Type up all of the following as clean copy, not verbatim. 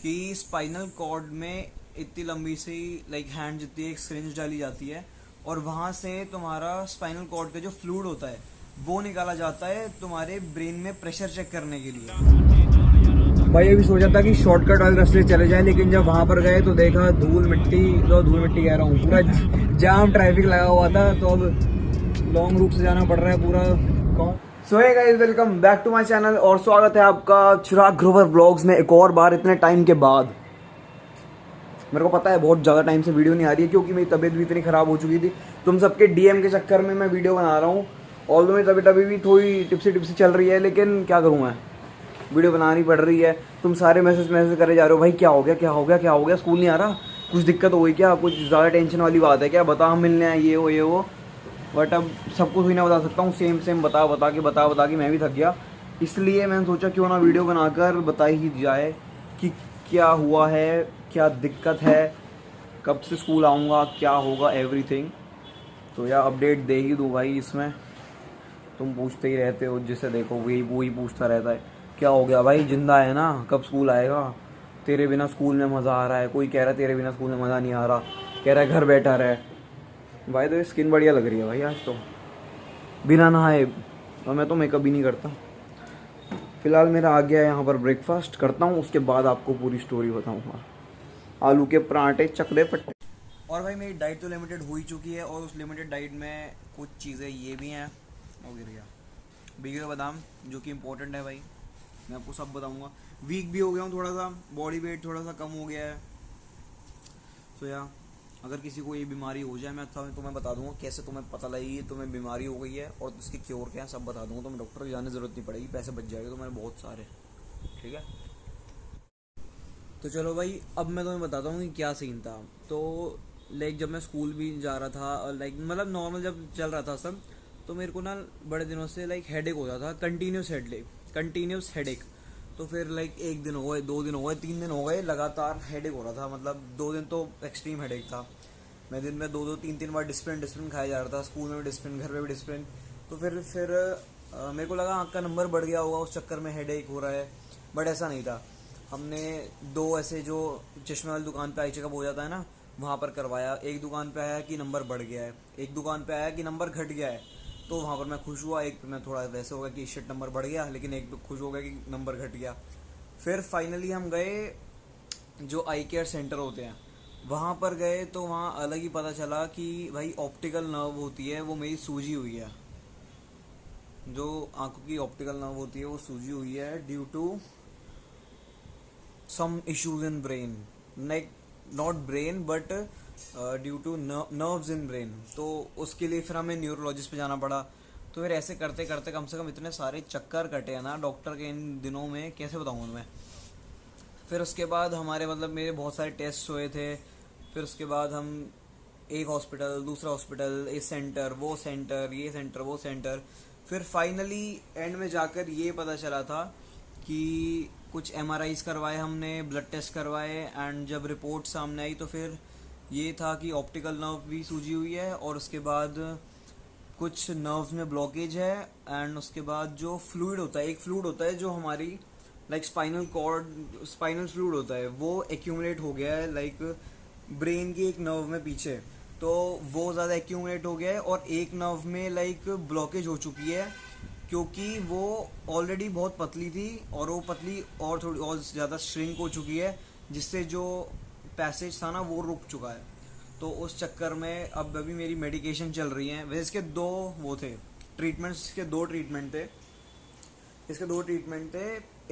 कि spinal cord में इतनी लंबी सी लाइक हैंड जितनी एक सिरिंज डाली जाती है और वहाँ से तुम्हारा स्पाइनल कॉर्ड का जो फ्लूइड होता है वो निकाला जाता है तुम्हारे ब्रेन में प्रेशर चेक करने के लिए। भाई अभी सोचा था कि शॉर्टकट वाले रास्ते चले जाए, लेकिन जब वहां पर गए तो देखा धूल मिट्टी कह रहा हूँ, पूरा जाम ट्रैफिक लगा हुआ था। तो अब लॉन्ग रूट से जाना पड़ रहा है पूरा। So hey guys, welcome back to my channel और स्वागत है आपका चिराग ग्रोवर व्लॉग्स में एक और बार इतने टाइम के बाद। मेरे को पता है बहुत ज़्यादा टाइम से वीडियो नहीं आ रही है क्योंकि मेरी तबीयत भी इतनी ख़राब हो चुकी थी। तुम सबके डीएम के चक्कर में मैं वीडियो बना रहा हूँ। ऑल्दो मेरी तबीयत अभी भी थोड़ी टिप्सी चल रही है, लेकिन क्या करूँ मैं, वीडियो बनानी पड़ रही है। तुम सारे मैसेज करे जा रहे हो, भाई क्या हो गया, स्कूल नहीं आ रहा, कुछ दिक्कत हो गई क्या, कुछ ज़्यादा टेंशन वाली बात है क्या, बता, हम मिलने आए, ये वो। बट अब सब कुछ ही ना बता सकता हूँ, सेम बता के मैं भी थक गया। इसलिए मैंने सोचा क्यों ना वीडियो बनाकर बता ही जाए कि क्या हुआ है, क्या दिक्कत है, कब से स्कूल आऊँगा, क्या होगा, एवरीथिंग। तो यार अपडेट दे ही दूँ भाई। इसमें तुम पूछते ही रहते हो, जिसे देखो वही पूछता रहता है क्या हो गया भाई, जिंदा है ना, कब स्कूल आएगा, तेरे बिना स्कूल में मज़ा आ रहा है, कोई कह रहा है तेरे बिना स्कूल में मज़ा नहीं आ रहा, कह रहा है घर बैठा रहे। भाई तो स्किन बढ़िया लग रही है भाई आज तो, बिना नहाए। और मैं तो मेकअप भी नहीं करता। फिलहाल मेरा आ गया है यहाँ पर ब्रेकफास्ट करता हूँ, उसके बाद आपको पूरी स्टोरी बताऊँगा। आलू के पराठे, चकले पट्टे। और भाई मेरी डाइट तो लिमिटेड हो ही चुकी है और उस लिमिटेड डाइट में कुछ चीज़ें ये भी हैं, वो गिर गया, भीगे हुए बादाम जो कि इम्पोर्टेंट है भाई, मैं आपको सब बताऊंगा। वीक भी हो गया हूँ थोड़ा सा, बॉडी वेट थोड़ा सा कम हो गया है। तो यार अगर किसी को ये बीमारी हो जाए, मैं तुम्हें बता दूंगा कैसे तुम्हें पता लगेगी तुम्हें बीमारी हो गई है और उसकी क्योर क्या है, सब बता दूंगा। तुम्हें डॉक्टर की जाने की जरूरत नहीं पड़ेगी, पैसे बच जाएंगे तुम्हारे बहुत सारे, ठीक है। तो चलो भाई, अब मैं तुम्हें बताता हूँ कि क्या सीन था। तो लाइक जब मैं स्कूल भी जा रहा था और लाइक मतलब नॉर्मल जब चल रहा था सब, तो मेरे को ना बड़े दिनों से लाइक हेडेक होता था, कंटिन्यूस हेडेक। तो फिर लाइक एक दिन हो गए, 2 दिन हो गए, 3 दिन हो गए, लगातार हेडेक हो रहा था। मतलब 2 दिन तो एक्सट्रीम हेडेक था। मैं दिन में 2-3 बार डिस्प्लिन खाया जा रहा था, स्कूल में भी डिस्प्लिन, घर में भी डिस्प्लिन। तो फिर मेरे को लगा आँख का नंबर बढ़ गया होगा, उस चक्कर में हेडेक हो रहा है। बट ऐसा नहीं था। हमने 2 ऐसे जो चश्मे वाली दुकान पे आई चेकअप हो जाता है ना, वहाँ पर करवाया। एक दुकान पे आया कि नंबर बढ़ गया है, एक दुकान पे आया कि नंबर घट गया है। तो वहाँ पर मैं खुश हुआ, एक पे मैं थोड़ा वैसे हो गया कि शिट नंबर बढ़ गया, लेकिन एक पे खुश हो गया कि नंबर घट गया। फिर फाइनली हम गए जो आई केयर सेंटर होते हैं वहाँ पर गए, तो वहाँ अलग ही पता चला कि भाई ऑप्टिकल नर्व होती है वो मेरी सूजी हुई है। जो आंखों की ऑप्टिकल नर्व होती है वो सूजी हुई है due to some issues in brain, like not brain but due to nerves in brain। तो उसके लिए फिर हमें न्यूरोलॉजिस्ट पे जाना पड़ा। तो फिर ऐसे करते करते कम से कम इतने सारे चक्कर कटे हैं ना डॉक्टर के इन दिनों में, कैसे बताऊँ मैं। फिर उसके बाद हमारे मतलब मेरे बहुत सारे टेस्ट हुए थे। फिर उसके बाद हम एक हॉस्पिटल, दूसरा हॉस्पिटल, इस सेंटर, वो सेंटर, ये सेंटर, वो सेंटर। फिर फाइनली एंड में जाकर ये पता चला था कि कुछ MRIs करवाए हमने, ब्लड टेस्ट करवाए, एंड जब रिपोर्ट सामने आई तो फिर ये था कि ऑप्टिकल नर्व भी सूजी हुई है और उसके बाद कुछ नर्व्स में ब्लॉकेज है। एंड उसके बाद जो फ्लूइड होता है, एक फ्लूइड होता है जो हमारी लाइक स्पाइनल फ्लूइड होता है, वो एक्यूमुलेट हो गया है लाइक ब्रेन की एक नर्व में पीछे। तो वो ज़्यादा एक्यूमुलेट हो गया है और एक नर्व में लाइक ब्लॉकेज हो चुकी है क्योंकि वो ऑलरेडी बहुत पतली थी और वो पतली और थोड़ी और ज़्यादा श्रिंक हो चुकी है, जिससे जो पैसेज था ना वो रुक चुका है। तो उस चक्कर में अब अभी मेरी मेडिकेशन चल रही है। वैसे इसके 2 वो थे ट्रीटमेंट्स, इसके 2 ट्रीटमेंट थे।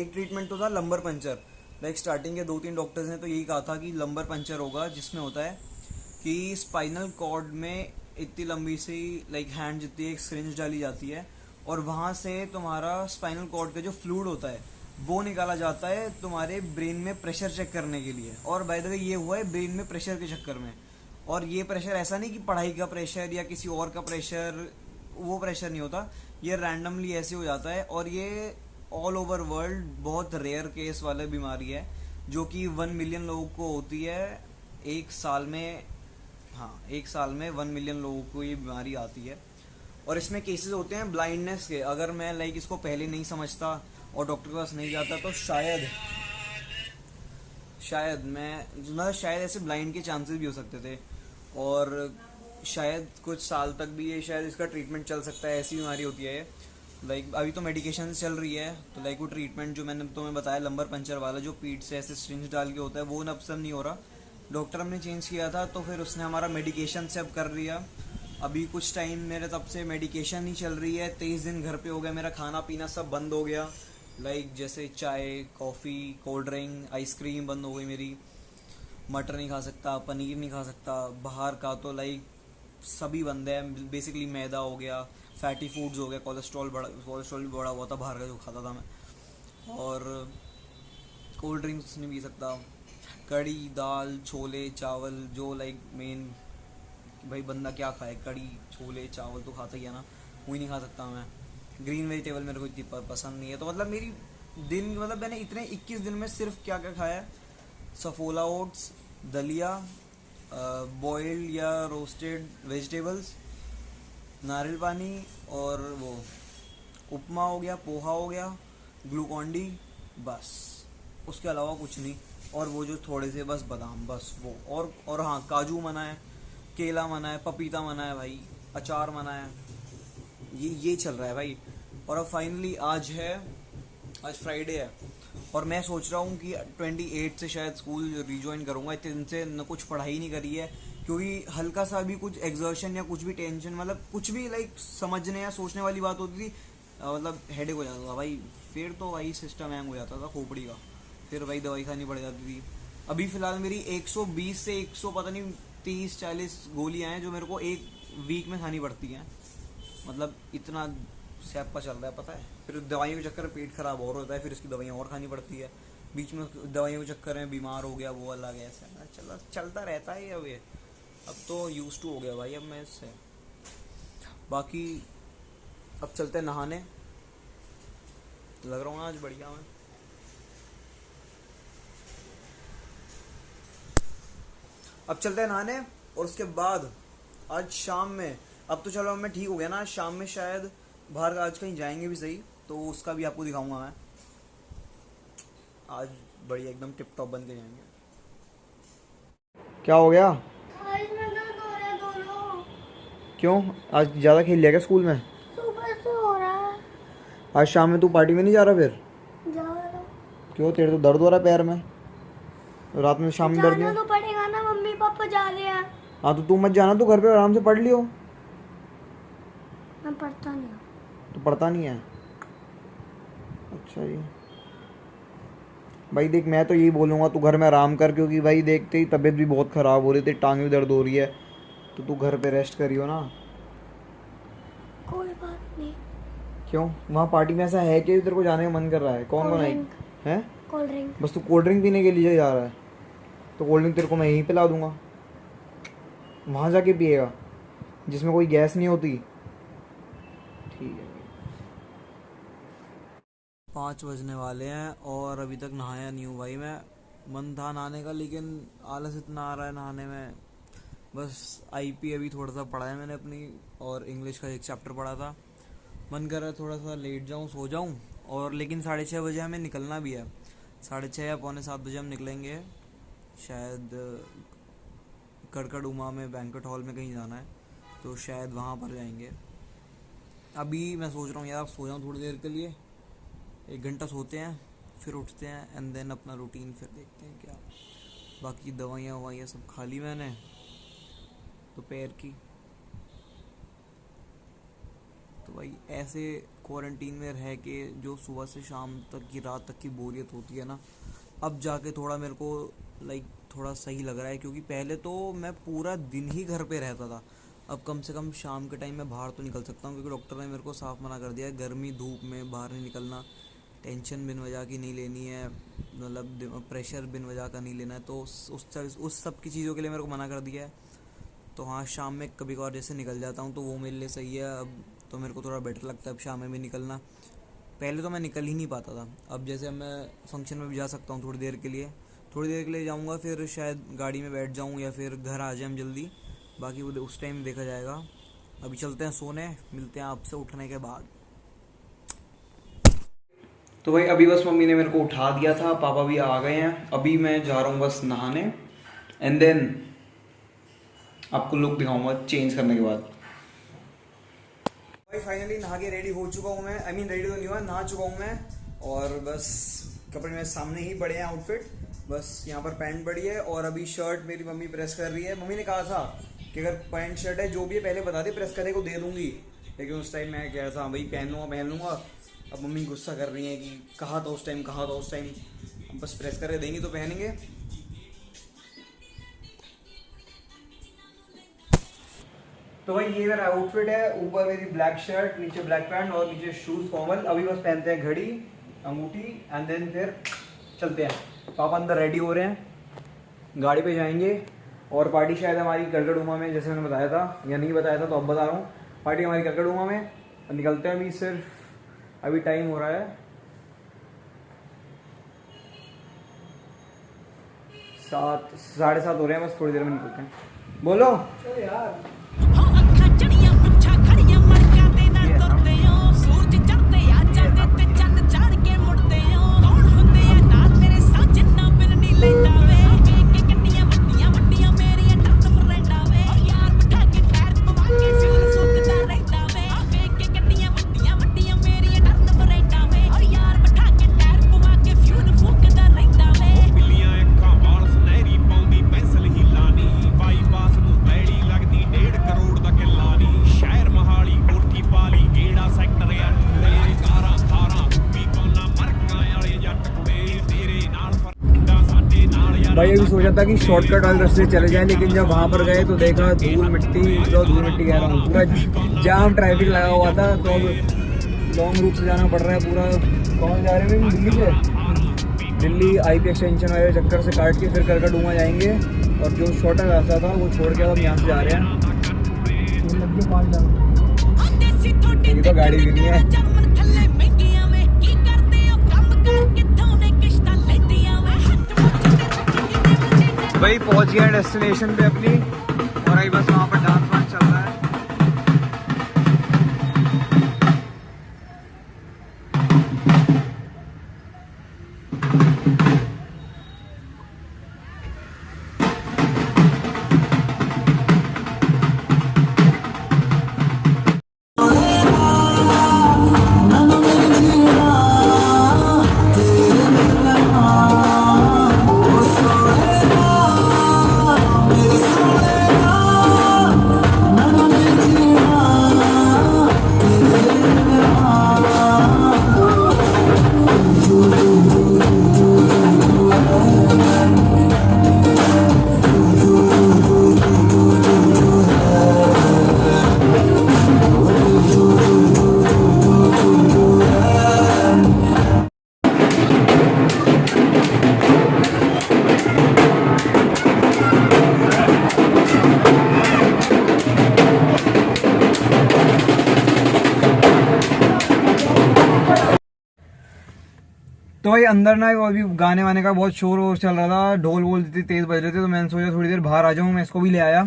एक ट्रीटमेंट तो था लंबर पंचर। लाइक स्टार्टिंग के 2-3 डॉक्टर्स ने तो यही कहा था कि लंबर पंचर होगा, जिसमें होता है कि स्पाइनल कॉर्ड में इतनी लंबी सी लाइक हैंड जितनी एक सिरिंज डाली जाती है और वहाँ से तुम्हारा स्पाइनल कॉर्ड का जो फ्लूइड होता है वो निकाला जाता है तुम्हारे ब्रेन में प्रेशर चेक करने के लिए। और बाय द वे ये हुआ है ब्रेन में प्रेशर के चक्कर में। और ये प्रेशर ऐसा नहीं कि पढ़ाई का प्रेशर या किसी और का प्रेशर, वो प्रेशर नहीं होता, ये रैंडमली ऐसे हो जाता है। और ये ऑल ओवर वर्ल्ड बहुत रेयर केस वाली बीमारी है जो कि 1 मिलियन लोगों को होती है एक साल में। हाँ, एक साल में 1 मिलियन लोगों को ये बीमारी आती है। और इसमें केसेस होते हैं ब्लाइंडनेस के। अगर मैं लाइक इसको पहले नहीं समझता और डॉक्टर के पास नहीं जाता तो शायद मैं मतलब शायद ऐसे ब्लाइंड के चांसेस भी हो सकते थे, और शायद कुछ साल तक भी ये शायद इसका ट्रीटमेंट चल सकता है, ऐसी बीमारी होती है ये। लाइक अभी तो मेडिकेशन चल रही है, तो लाइक वो ट्रीटमेंट जो मैंने तुम्हें बताया लंबर पंचर वाला, जो पीठ से ऐसे स्ट्रिंज डाल के होता है, वो अब सब नहीं हो रहा। डॉक्टर हमने चेंज किया था, तो फिर उसने हमारा मेडिकेशन से अब कर लिया। अभी कुछ टाइम मेरे तब से मेडिकेशन ही चल रही है, 23 दिन घर पे हो गया, मेरा खाना पीना सब बंद हो गया। लाइक जैसे चाय, कॉफ़ी, कोल्ड ड्रिंक, आइसक्रीम बंद हो गई मेरी, मटर नहीं खा सकता, पनीर नहीं खा सकता, बाहर का तो लाइक सभी बंद है। बेसिकली मैदा हो गया, फैटी फूड्स हो गया, कोलेस्ट्रॉल भी बढ़ा हुआ था बाहर का जो खाता था मैं, और कोल्ड ड्रिंक्स नहीं पी सकता। कड़ी, दाल, छोले, चावल, जो लाइक मेन, भाई बंदा क्या खाए, कड़ी, छोले, चावल तो खाता ही है ना, वो ही नहीं खा सकता मैं। ग्रीन वेजिटेबल मेरे को इतनी पसंद नहीं है। तो मतलब मेरी दिन, मतलब मैंने इतने 21 दिन में सिर्फ क्या क्या खाया है, सफोला ओट्स, दलिया, बॉइल्ड या रोस्टेड वेजिटेबल्स, नारियल पानी, और वो उपमा हो गया, पोहा हो गया, ग्लूकॉन डी, बस। उसके अलावा कुछ नहीं। और वो जो थोड़े से बस बादाम, बस वो। और हाँ, काजू मना है, केला मना है, पपीता मना है भाई, अचार मना है, ये चल रहा है भाई। और अब फाइनली आज फ्राइडे है, और मैं सोच रहा हूँ कि 28 से शायद स्कूल रिज्वाइन करूँगा। इतने दिन से न कुछ पढ़ाई नहीं करी है, क्योंकि हल्का सा भी कुछ एग्जर्शन या कुछ भी टेंशन, मतलब कुछ भी लाइक समझने या सोचने वाली बात होती थी, मतलब हेडेक हो जाता था भाई। फिर तो भाई सिस्टम हैंग हो जाता था खोपड़ी का, फिर भाई दवाई खानी पड़ जाती थी। अभी फ़िलहाल मेरी 120 से 100 पता नहीं 30-40 गोलियाँ हैं जो मेरे को एक वीक में खानी पड़ती हैं। मतलब इतना स्यापा चल रहा है, पता है। फिर दवाइयों के चक्कर में पेट खराब और होता है, फिर इसकी दवाइयाँ और खानी पड़ती है। बीच में दवाइयों के चक्कर में बीमार हो गया, वो अलग है, ऐसा चलता रहता है अब ये। अब तो यूज टू हो गया भाई अब मैं इससे। बाकी अब चलते हैं नहाने, लग रहा हूँ आज बढ़िया मैं। अब चलते हैं नहाने, और उसके बाद आज शाम में, अब तो चलो मैं ठीक हो गया ना, शाम में शायद बाहर आज कहीं जाएंगे भी सही, तो उसका भी आपको दिखाऊंगा मैं। आज बढ़िया एकदम टिप टॉप बन के जाएंगे। क्या हो गया? क्यों, आज ज़्यादा खेल लिया क्या स्कूल में? सुबह से हो रहा है। आज शाम में तू पार्टी में नहीं जा रहा फिर? जा रहा। क्यों, तेरे तो दर्द हो रहा है पैर में, रात में शाम में दर्द जाना नहीं? तो पड़ेगा ना, मम्मी पापा जा रहे हैं। हाँ तो तू मत जाना, तू घर पे आराम से पढ़ लियो। मैं पढ़ता नहीं हूँ। तो पढ़ता नहीं है? अच्छा जी भाई, देख मैं तो यही बोलूँगा तू घर में आराम कर, क्योंकि भाई देखते ही तबीयत भी बहुत ख़राब हो रही थी, टांग भी दर्द हो रही है, तो तू घर पे रेस्ट करियो ना। कोई बात नहीं। क्यों, वहाँ पार्टी में ऐसा है कि तेरे को जाने का मन कर रहा है? कौन कौन है? Cold drink. बस तू कोल्ड ड्रिंक पीने के लिए जा रहा है? तो कोल्ड ड्रिंक तेरे को मैं यहीं पिला दूंगा, वहाँ जाके पिएगा, जिसमें कोई गैस नहीं होती। ठीक है। 5 बजने वाले हैं और अभी तक नहाया नहीं हूँ भाई मैं। मन था नहाने का, लेकिन आलस इतना आ रहा है नहाने में। बस आईपी अभी थोड़ा सा पढ़ा है मैंने अपनी, और इंग्लिश का एक चैप्टर पढ़ा था। मन कर रहा है थोड़ा सा लेट जाऊँ, सो जाऊँ, और लेकिन 6:30 बजे हमें निकलना भी है। 6:30 या 6:45 बजे हम निकलेंगे, शायद कड़कड़ुमा में बैंक्वेट हॉल में कहीं जाना है, तो शायद वहाँ पर जाएंगे। अभी मैं सोच रहा हूँ यार सो जाऊँ थोड़ी देर के लिए, 1 घंटा सोते हैं, फिर उठते हैं, एंड देन अपना रूटीन फिर देखते हैं क्या। बाकी दवाइयाँ सब खा ली मैंने दोपहर की। तो भाई ऐसे क्वारंटीन में रह के जो सुबह से शाम तक की, रात तक की बोरियत होती है ना, अब जाके थोड़ा मेरे को लाइक थोड़ा सही लग रहा है। क्योंकि पहले तो मैं पूरा दिन ही घर पे रहता था, अब कम से कम शाम के टाइम में बाहर तो निकल सकता हूँ, क्योंकि डॉक्टर ने मेरे को साफ मना कर दिया है गर्मी धूप में बाहर नहीं निकलना, टेंशन बिन वजह की नहीं लेनी है, मतलब प्रेशर बिन वजह का नहीं लेना है। तो उस सब की चीज़ों के लिए मेरे को मना कर दिया है। तो हाँ, शाम में कभी कभार जैसे निकल जाता हूँ तो वो मेरे लिए सही है। अब तो मेरे को थोड़ा बेटर लगता है अब शाम में भी निकलना। पहले तो मैं निकल ही नहीं पाता था, अब जैसे मैं फंक्शन में भी जा सकता हूँ थोड़ी देर के लिए जाऊँगा, फिर शायद गाड़ी में बैठ जाऊँ या फिर घर आ जाए हम जल्दी। बाकी वो उस टाइम देखा जाएगा। अभी चलते हैं सोने, मिलते हैं आपसे उठने के बाद। तो भाई अभी बस मम्मी ने मेरे को उठा दिया था, पापा भी आ गए हैं, अभी मैं जा रहा हूँ बस नहाने एंड देन आपको लुक दिखाऊंगा चेंज करने के बाद। भाई फाइनली नहा के रेडी हो चुका हूँ मैं, आई मीन रेडी तो नहीं हुआ, नहा चुका हूँ मैं और बस कपड़े मेरे सामने ही पड़े हैं आउटफिट, बस यहाँ पर पैंट पड़ी है और अभी शर्ट मेरी मम्मी प्रेस कर रही है। मम्मी ने कहा था कि अगर पैंट शर्ट है जो भी है पहले बता दे, प्रेस करने को दे दूंगी, लेकिन उस टाइम मैं कह रहा था भाई पहन लूँगा। अब मम्मी गुस्सा कर रही है कि कहा था उस टाइम, अब बस प्रेस करके देंगी तो पहनेंगे। तो भाई ये मेरा आउटफिट है, ऊपर मेरी ब्लैक शर्ट, नीचे ब्लैक पैंट और नीचे शूज फॉर्मल। अभी बस पहनते हैं घड़ी, अंगूठी एंड देन फिर चलते हैं। पापा अंदर रेडी हो रहे हैं, गाड़ी पे जाएंगे और पार्टी शायद हमारी करकड़ुमा में, जैसे मैंने बताया था या नहीं बताया था तो अब बता रहा हूँ, पार्टी हमारी करकड़ुमा में। निकलते हैं अभी, सिर्फ अभी टाइम हो रहा है 7:30 हो रहे हैं, बस थोड़ी देर में निकलते हैं। बोलो यार भाई अभी सोचा था कि शॉर्टकट वाले रास्ते चले जाए, लेकिन जब वहाँ पर गए तो देखा धूल मिट्टी कह रहा हूँ, पूरा जाम ट्रैफिक लगा हुआ था। तो अब लॉन्ग रूट से जाना पड़ रहा है पूरा। कौन जा रहे हैं? दिल्ली से, दिल्ली IP एक्सटेंशन वाले चक्कर से काट के फिर करकड़ुमा जाएंगे और जो शॉर्टकट रास्ता था वो छोड़ के अब यहाँ से जा रहे हैं। ये तो गाड़ी भी नहीं है। भाई पहुंच गया डेस्टिनेशन पे अपनी और अभी बस वहाँ पर डांस वांस चल रहा है। तो भाई अंदर ना वो अभी गाने वाने का बहुत शोर वोर चल रहा था, ढोल वोल इतनी तेज बज रहे थे, तो मैंने सोचा थोड़ी देर बाहर आ जाऊँ, मैं इसको भी ले आया।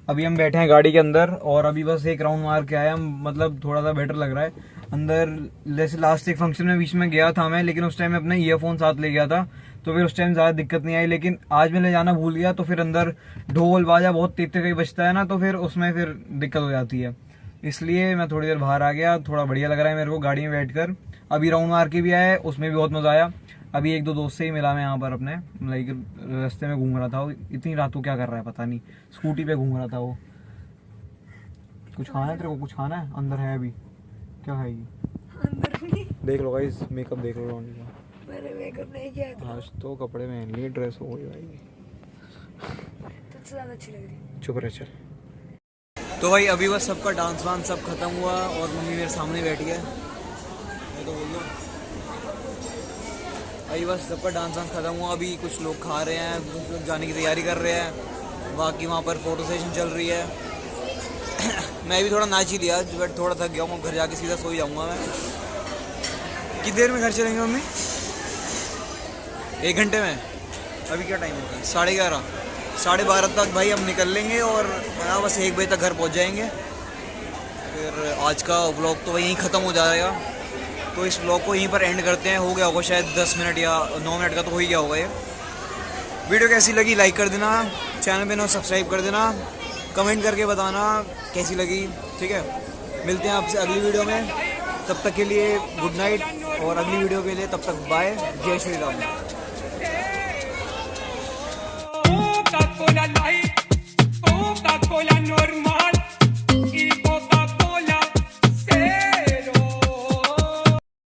अभी हम बैठे हैं गाड़ी के अंदर और अभी बस एक राउंड मार के आया, मतलब थोड़ा सा बेटर लग रहा है अंदर। जैसे लास्ट एक फंक्शन में बीच में गया था मैं, लेकिन उस टाइम में अपने ईयरफोन साथ ले गया था तो फिर उस टाइम ज़्यादा दिक्कत नहीं आई, लेकिन आज मैं ले जाना भूल गया तो फिर अंदर ढोल बाजा बहुत तेज तेज बजता है ना, तो फिर उसमें फिर दिक्कत हो जाती है। इसलिए मैं थोड़ी देर बाहर आ गया, थोड़ा बढ़िया लग रहा है मेरे को गाड़ी में बैठकर। अभी राउंड मार के भी आया, उसमें भी बहुत मज़ा आया। अभी एक दो दोस्त से ही मिला मैं यहाँ पर अपने, लाइक रास्ते में घूम रहा था वो, इतनी रात को क्या कर रहा है पता नहीं, स्कूटी पे घूम रहा था वो। कुछ खाना है तेरे को? कुछ खाना है? अंदर है अभी, क्या खाएगी? देख लो गाइस, मेकअप देख लो रोनी का। मैंने मेकअप नहीं किया था। आज तो कपड़े पहन लिए, ड्रेस हो गई भाई, तुझसे ज़्यादा अच्छी लग रही। चुप रह चल। तो भाई अभी बस सबका डांस वांस सब खत्म हुआ और मम्मी मेरे सामने बैठी है, मैं तो बोल दूँ अभी बस सबका डांस वांस खत्म हुआ। अभी कुछ लोग खा रहे हैं, कुछ लोग जाने की तैयारी कर रहे हैं, बाकी वहाँ पर फोटो सेशन चल रही है। मैं भी थोड़ा नाच ही लिया, बट थोड़ा थक गया हूँ, घर जाके सीधा सो ही जाऊँगा मैं। कितनी देर में घर चलेंगे मम्मी? 1 घंटे में। अभी क्या टाइम होता है? 11:30, 12:30 तक भाई हम निकल लेंगे और बस 1 बजे तक घर पहुँच जाएंगे। फिर आज का व्लॉग तो भाई यहीं ख़त्म हो जाएगा। तो इस व्लॉग को यहीं पर एंड करते हैं। हो गया होगा शायद 10 मिनट या 9 मिनट का तो हो ही गया होगा ये। वीडियो कैसी लगी लाइक कर देना, चैनल पे ना सब्सक्राइब कर देना, कमेंट करके बताना कैसी लगी। ठीक है, मिलते हैं आपसे अगली वीडियो में। तब तक के लिए गुड नाइट, और अगली वीडियो के लिए तब तक बाय। जय Shri Ram. Coca-Cola Light, Coca-Cola normal.